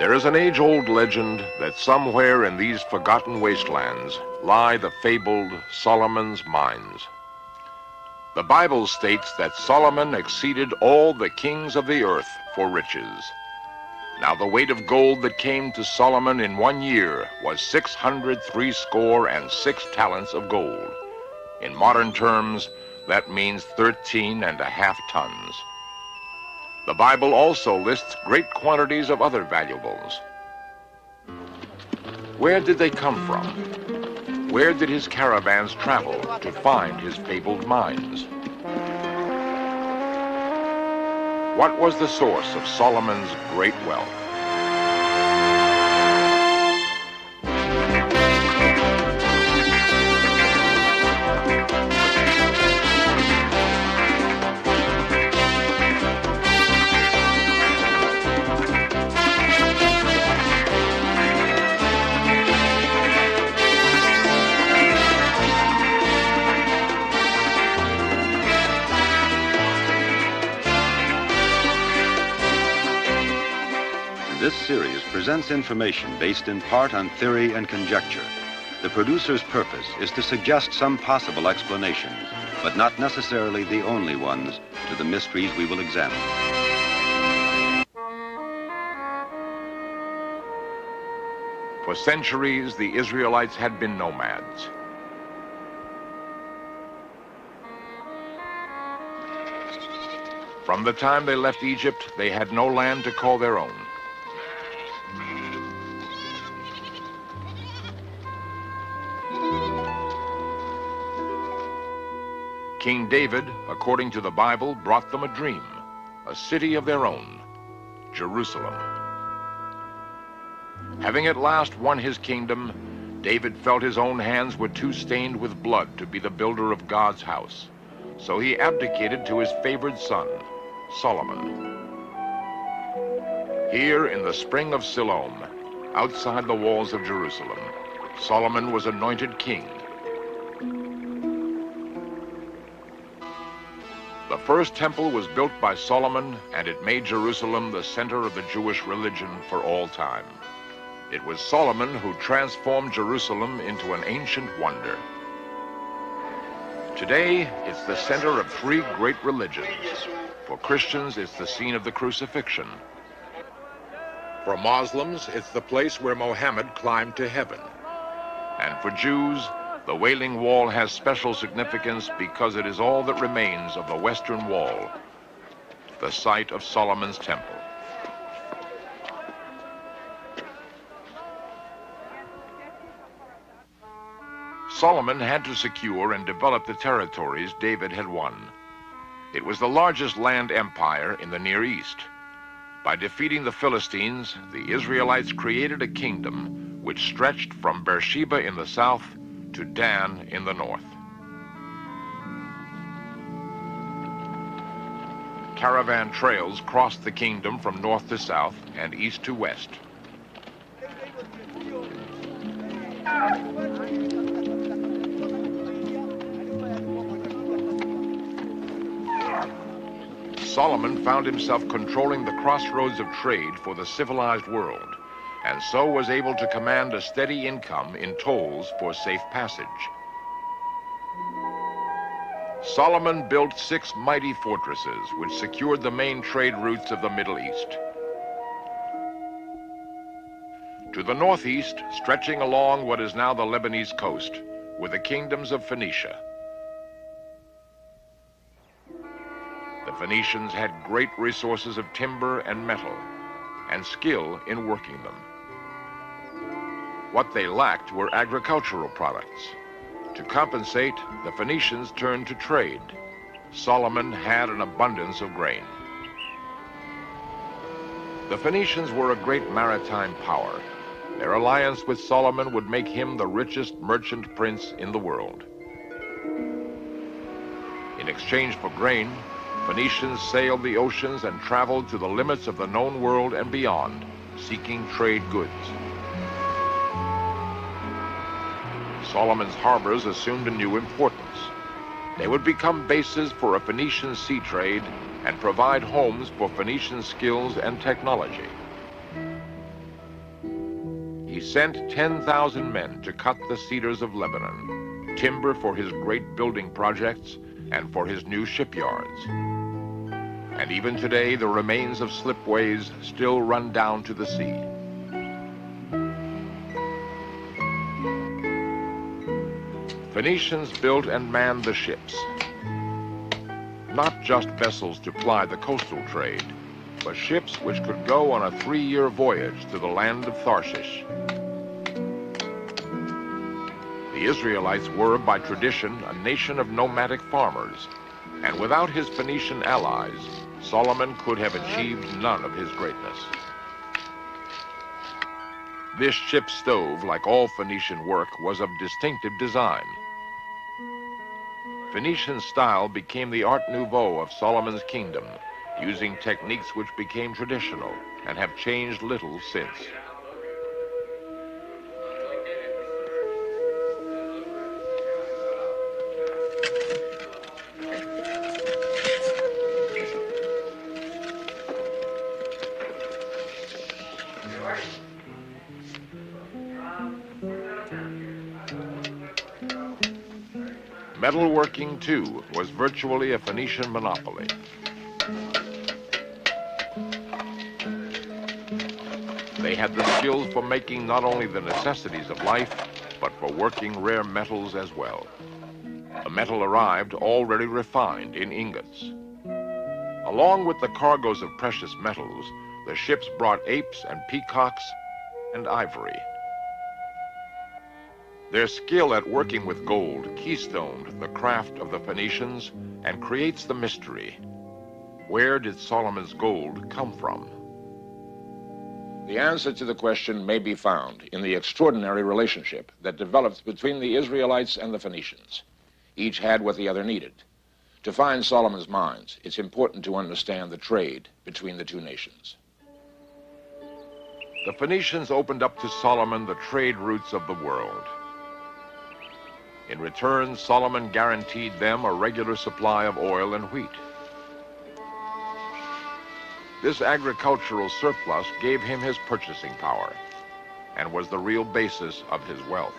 There is an age-old legend that somewhere in these forgotten wastelands lie the fabled Solomon's mines. The Bible states that Solomon exceeded all the kings of the earth for riches. Now the weight of gold that came to Solomon in 1 year was 606 talents of gold. In modern terms, that means 13.5 tons. The Bible also lists great quantities of other valuables. Where did they come from? Where did his caravans travel to find his fabled mines? What was the source of Solomon's great wealth? This series presents information based in part on theory and conjecture. The producer's purpose is to suggest some possible explanations, but not necessarily the only ones, to the mysteries we will examine. For centuries, the Israelites had been nomads. From the time they left Egypt, they had no land to call their own. King David, according to the Bible, brought them a dream, a city of their own, Jerusalem. Having at last won his kingdom, David felt his own hands were too stained with blood to be the builder of God's house. So he abdicated to his favored son, Solomon. Here in the spring of Siloam, outside the walls of Jerusalem, Solomon was anointed king. The first temple was built by Solomon, and it made Jerusalem the center of the Jewish religion for all time. It was Solomon who transformed Jerusalem into an ancient wonder. Today, it's the center of 3 great religions. For Christians, it's the scene of the crucifixion. For Muslims, it's the place where Mohammed climbed to heaven. And for Jews, the Wailing Wall has special significance because it is all that remains of the Western Wall, the site of Solomon's temple. Solomon had to secure and develop the territories David had won. It was the largest land empire in the Near East. By defeating the Philistines, the Israelites created a kingdom which stretched from Beersheba in the south to Dan in the north. Caravan trails crossed the kingdom from north to south and east to west. Solomon found himself controlling the crossroads of trade for the civilized world, and so was able to command a steady income in tolls for safe passage. Solomon built 6 mighty fortresses which secured the main trade routes of the Middle East. To the northeast, stretching along what is now the Lebanese coast, were the kingdoms of Phoenicia. The Phoenicians had great resources of timber and metal, and skill in working them. What they lacked were agricultural products. To compensate, the Phoenicians turned to trade. Solomon had an abundance of grain. The Phoenicians were a great maritime power. Their alliance with Solomon would make him the richest merchant prince in the world. In exchange for grain, Phoenicians sailed the oceans and traveled to the limits of the known world and beyond, seeking trade goods. Solomon's harbors assumed a new importance. They would become bases for a Phoenician sea trade and provide homes for Phoenician skills and technology. He sent 10,000 men to cut the cedars of Lebanon, timber for his great building projects and for his new shipyards. And even today, the remains of slipways still run down to the sea. Phoenicians built and manned the ships. Not just vessels to ply the coastal trade, but ships which could go on a 3-year voyage to the land of Tarshish. The Israelites were, by tradition, a nation of nomadic farmers, and without his Phoenician allies, Solomon could have achieved none of his greatness. This ship's stove, like all Phoenician work, was of distinctive design. Phoenician style became the Art Nouveau of Solomon's kingdom, using techniques which became traditional and have changed little since. Metalworking, too, was virtually a Phoenician monopoly. They had the skills for making not only the necessities of life, but for working rare metals as well. The metal arrived already refined in ingots. Along with the cargoes of precious metals, the ships brought apes and peacocks and ivory. Their skill at working with gold keystoned the craft of the Phoenicians and creates the mystery. Where did Solomon's gold come from? The answer to the question may be found in the extraordinary relationship that developed between the Israelites and the Phoenicians. Each had what the other needed. To find Solomon's mines, it's important to understand the trade between the two nations. The Phoenicians opened up to Solomon the trade routes of the world. In return, Solomon guaranteed them a regular supply of oil and wheat. This agricultural surplus gave him his purchasing power and was the real basis of his wealth.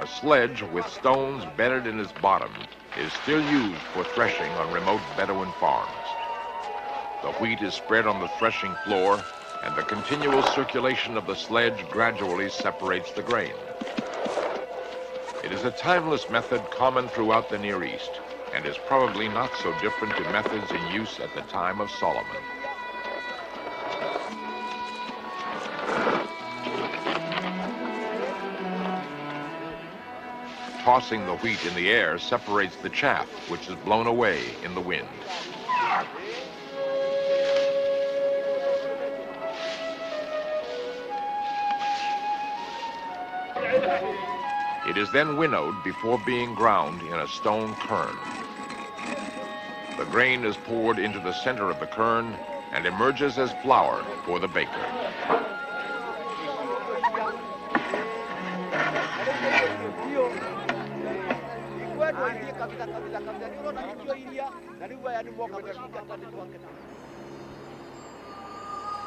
A sledge with stones bedded in its bottom is still used for threshing on remote Bedouin farms. The wheat is spread on the threshing floor, and the continual circulation of the sledge gradually separates the grain. It is a timeless method common throughout the Near East, and is probably not so different to methods in use at the time of Solomon. Tossing the wheat in the air separates the chaff, which is blown away in the wind. It is then winnowed before being ground in a stone quern. The grain is poured into the center of the quern and emerges as flour for the baker.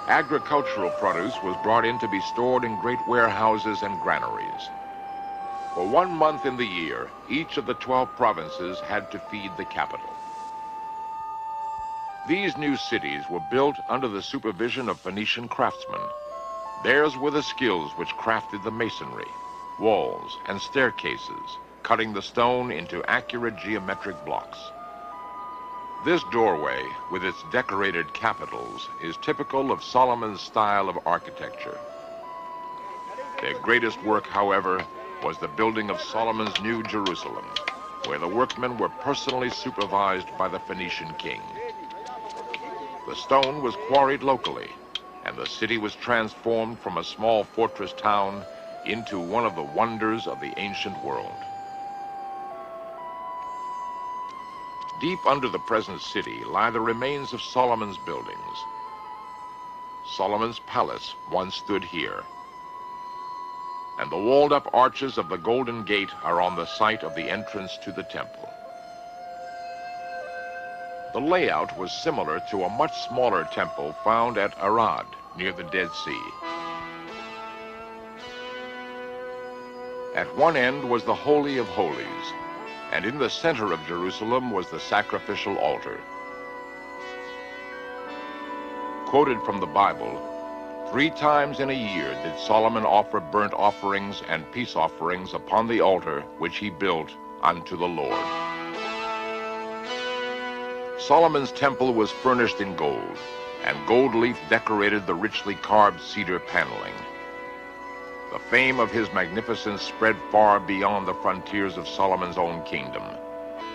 Agricultural produce was brought in to be stored in great warehouses and granaries. For 1 month in the year, each of the 12 provinces had to feed the capital. These new cities were built under the supervision of Phoenician craftsmen. Theirs were the skills which crafted the masonry, walls, and staircases, cutting the stone into accurate geometric blocks. This doorway, with its decorated capitals, is typical of Solomon's style of architecture. Their greatest work, however, was the building of Solomon's New Jerusalem, where the workmen were personally supervised by the Phoenician king. The stone was quarried locally, and the city was transformed from a small fortress town into one of the wonders of the ancient world. Deep under the present city lie the remains of Solomon's buildings. Solomon's palace once stood here, and the walled-up arches of the Golden Gate are on the site of the entrance to the temple. The layout was similar to a much smaller temple found at Arad, near the Dead Sea. At one end was the Holy of Holies, and in the center of Jerusalem was the sacrificial altar. Quoted from the Bible, 3 times in a year did Solomon offer burnt offerings and peace offerings upon the altar which he built unto the Lord. Solomon's temple was furnished in gold, and gold leaf decorated the richly carved cedar paneling. The fame of his magnificence spread far beyond the frontiers of Solomon's own kingdom,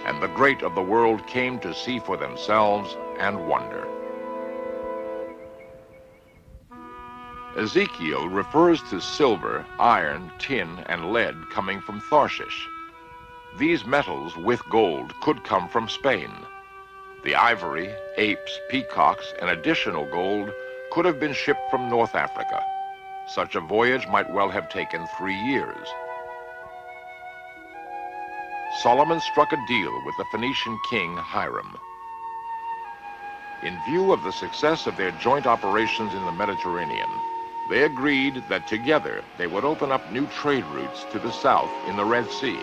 and the great of the world came to see for themselves and wonder. Ezekiel refers to silver, iron, tin, and lead coming from Tarshish. These metals with gold could come from Spain. The ivory, apes, peacocks, and additional gold could have been shipped from North Africa. Such a voyage might well have taken 3 years. Solomon struck a deal with the Phoenician king Hiram. In view of the success of their joint operations in the Mediterranean, they agreed that together they would open up new trade routes to the south in the Red Sea.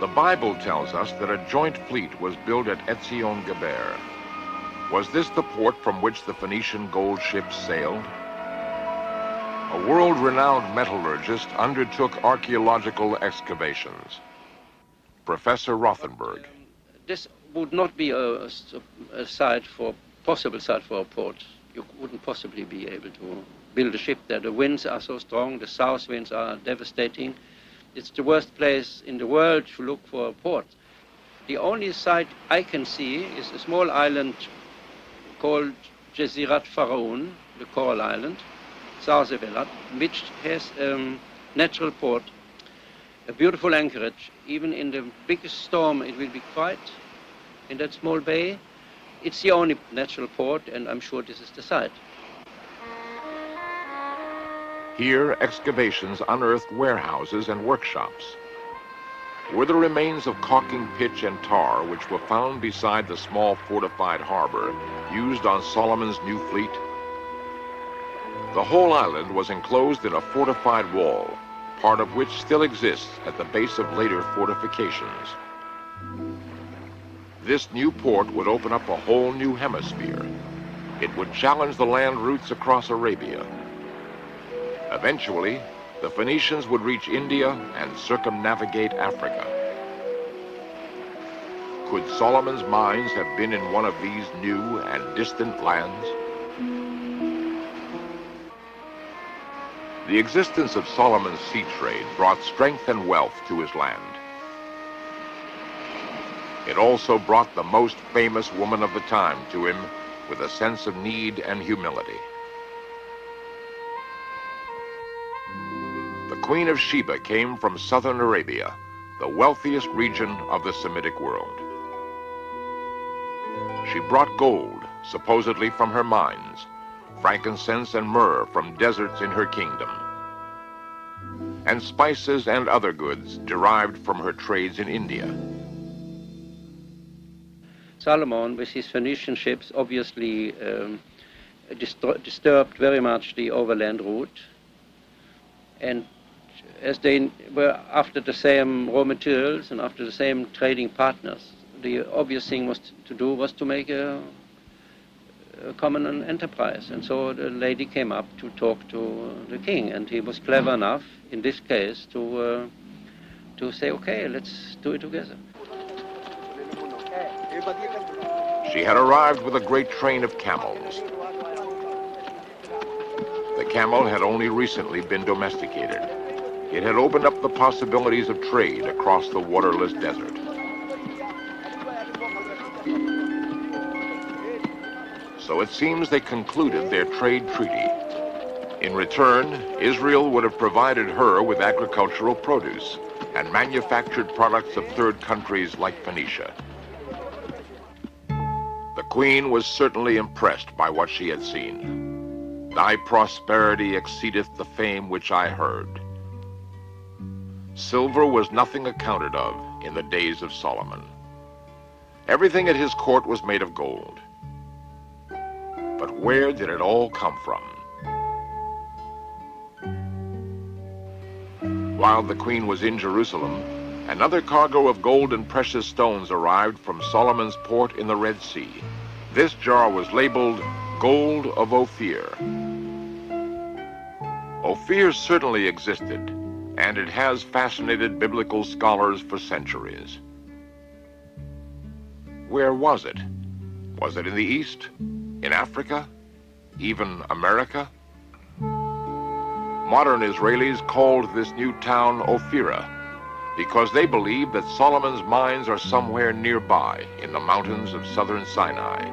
The Bible tells us that a joint fleet was built at Etzion-Geber. Was this the port from which the Phoenician gold ships sailed? A world-renowned metallurgist undertook archaeological excavations. Professor Rothenberg. This would not be a possible site for a port. You wouldn't possibly be able to build a ship there. The winds are so strong, the south winds are devastating. It's the worst place in the world to look for a port. The only site I can see is a small island called Jesirat Pharaon, the Coral Island, south of Eilat, which has a natural port, a beautiful anchorage. Even in the biggest storm, it will be quiet in that small bay. It's the only natural port, and I'm sure this is the site. Here, excavations unearthed warehouses and workshops. Were the remains of caulking pitch and tar, which were found beside the small fortified harbor, used on Solomon's new fleet? The whole island was enclosed in a fortified wall, part of which still exists at the base of later fortifications. This new port would open up a whole new hemisphere. It would challenge the land routes across Arabia. Eventually, the Phoenicians would reach India and circumnavigate Africa. Could Solomon's mines have been in one of these new and distant lands? The existence of Solomon's sea trade brought strength and wealth to his land. It also brought the most famous woman of the time to him with a sense of need and humility. The Queen of Sheba came from southern Arabia, the wealthiest region of the Semitic world. She brought gold, supposedly from her mines, frankincense and myrrh from deserts in her kingdom, and spices and other goods derived from her trades in India. Solomon, with his Phoenician ships, obviously disturbed very much the overland route. And as they were after the same raw materials and after the same trading partners, the obvious thing to do was to make a common enterprise. And so the lady came up to talk to the king, and he was clever enough, in this case, to say, okay, let's do it together. She had arrived with a great train of camels. The camel had only recently been domesticated. It had opened up the possibilities of trade across the waterless desert. So it seems they concluded their trade treaty. In return, Israel would have provided her with agricultural produce and manufactured products of third countries like Phoenicia. The queen was certainly impressed by what she had seen. Thy prosperity exceedeth the fame which I heard. Silver was nothing accounted of in the days of Solomon. Everything at his court was made of gold. But where did it all come from? While the queen was in Jerusalem, another cargo of gold and precious stones arrived from Solomon's port in the Red Sea. This jar was labeled Gold of Ophir. Ophir certainly existed, and it has fascinated biblical scholars for centuries. Where was it? Was it in the East? In Africa? Even America? Modern Israelis called this new town Ophira because they believe that Solomon's mines are somewhere nearby in the mountains of southern Sinai.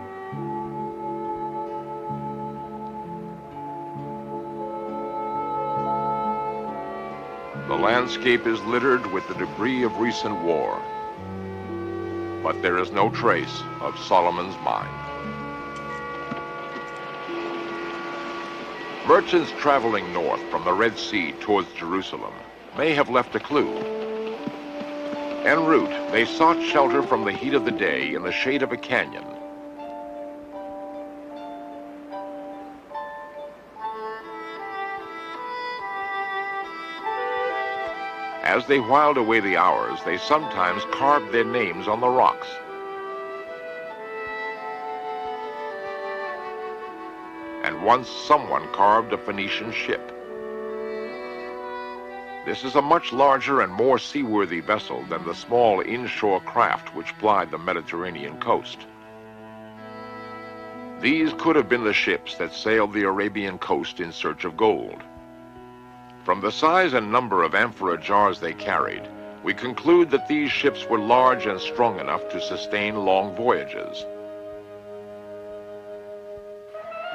The landscape is littered with the debris of recent war, but there is no trace of Solomon's mine. Merchants traveling north from the Red Sea towards Jerusalem may have left a clue. En route, they sought shelter from the heat of the day in the shade of a canyon. As they whiled away the hours, they sometimes carved their names on the rocks. And once someone carved a Phoenician ship. This is a much larger and more seaworthy vessel than the small inshore craft which plied the Mediterranean coast. These could have been the ships that sailed the Arabian coast in search of gold. From the size and number of amphora jars they carried, we conclude that these ships were large and strong enough to sustain long voyages.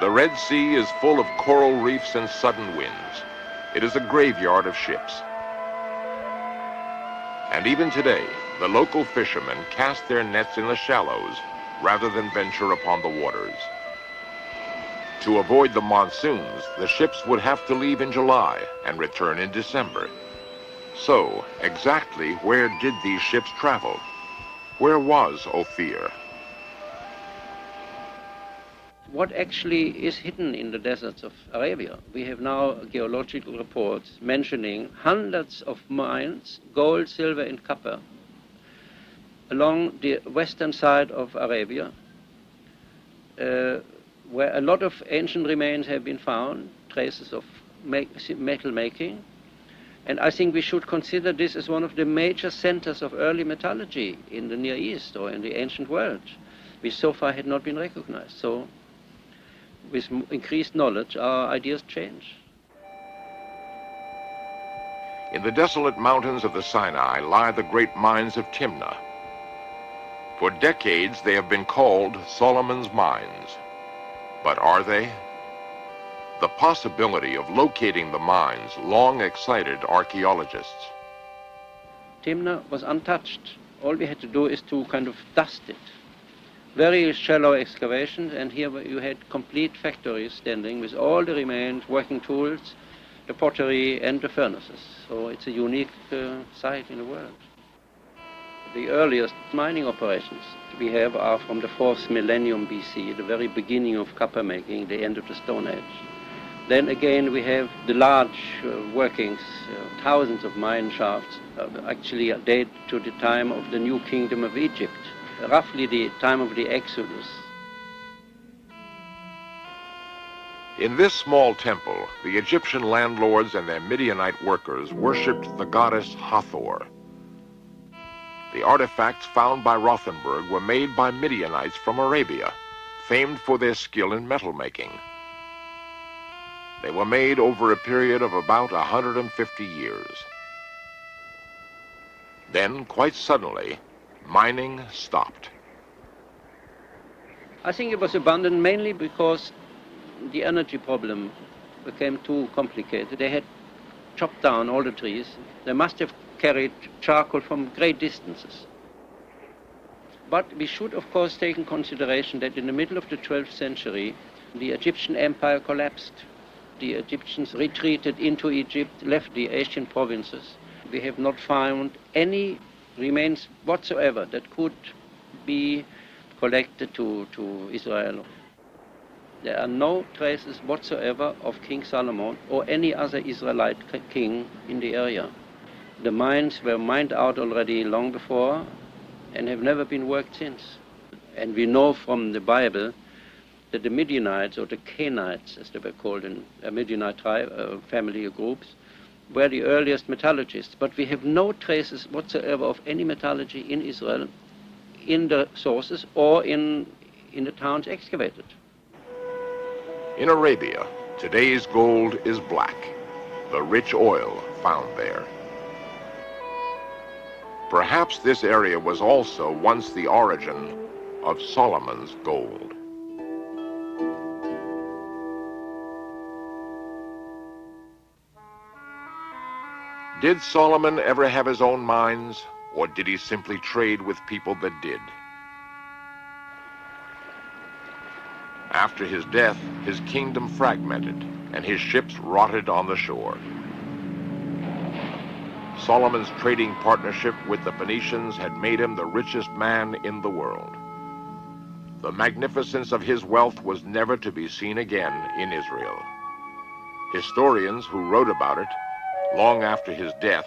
The Red Sea is full of coral reefs and sudden winds. It is a graveyard of ships. And even today, the local fishermen cast their nets in the shallows rather than venture upon the waters. To avoid the monsoons, the ships would have to leave in July and return in December. So, exactly where did these ships travel? Where was Ophir? What actually is hidden in the deserts of Arabia? We have now geological reports mentioning hundreds of mines, gold, silver, and copper, along the western side of Arabia, where a lot of ancient remains have been found, traces of metal making. And I think we should consider this as one of the major centers of early metallurgy in the Near East or in the ancient world, which so far had not been recognized. So with increased knowledge, our ideas change. In the desolate mountains of the Sinai lie the great mines of Timnah. For decades, they have been called Solomon's mines. But are they? The possibility of locating the mines long excited archaeologists. Timnah was untouched. All we had to do is to kind of dust it. Very shallow excavations, and here you had complete factories standing with all the remains, working tools, the pottery and the furnaces. So it's a unique site in the world. The earliest mining operations we have are from the 4th millennium BC, the very beginning of copper making, the end of the Stone Age. Then again we have the large workings, thousands of mine shafts, actually date to the time of the New Kingdom of Egypt, roughly the time of the Exodus. In this small temple, the Egyptian landlords and their Midianite workers worshipped the goddess Hathor. The artifacts found by Rothenberg were made by Midianites from Arabia, famed for their skill in metal making. They were made over a period of about 150 years. Then, quite suddenly, mining stopped. I think it was abandoned mainly because the energy problem became too complicated. They had chopped down all the trees. They must have carried charcoal from great distances. But we should, of course, take in consideration that in the middle of the 12th century, the Egyptian empire collapsed. The Egyptians retreated into Egypt, left the Asian provinces. We have not found any remains whatsoever that could be collected to Israel. There are no traces whatsoever of King Solomon or any other Israelite king in the area. The mines were mined out already long before and have never been worked since. And we know from the Bible that the Midianites, or the Canaanites, as they were called in a Midianite tribe, family groups, were the earliest metallurgists. But we have no traces whatsoever of any metallurgy in Israel, in the sources or in the towns excavated. In Arabia, today's gold is black, the rich oil found there. Perhaps this area was also once the origin of Solomon's gold. Did Solomon ever have his own mines, or did he simply trade with people that did? After his death, his kingdom fragmented, and his ships rotted on the shore. Solomon's trading partnership with the Phoenicians had made him the richest man in the world. The magnificence of his wealth was never to be seen again in Israel. Historians who wrote about it long after his death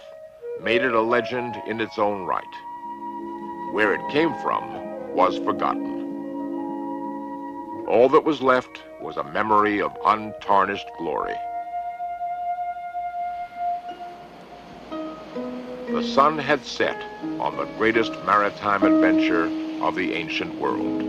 made it a legend in its own right. Where it came from was forgotten. All that was left was a memory of untarnished glory. The sun had set on the greatest maritime adventure of the ancient world.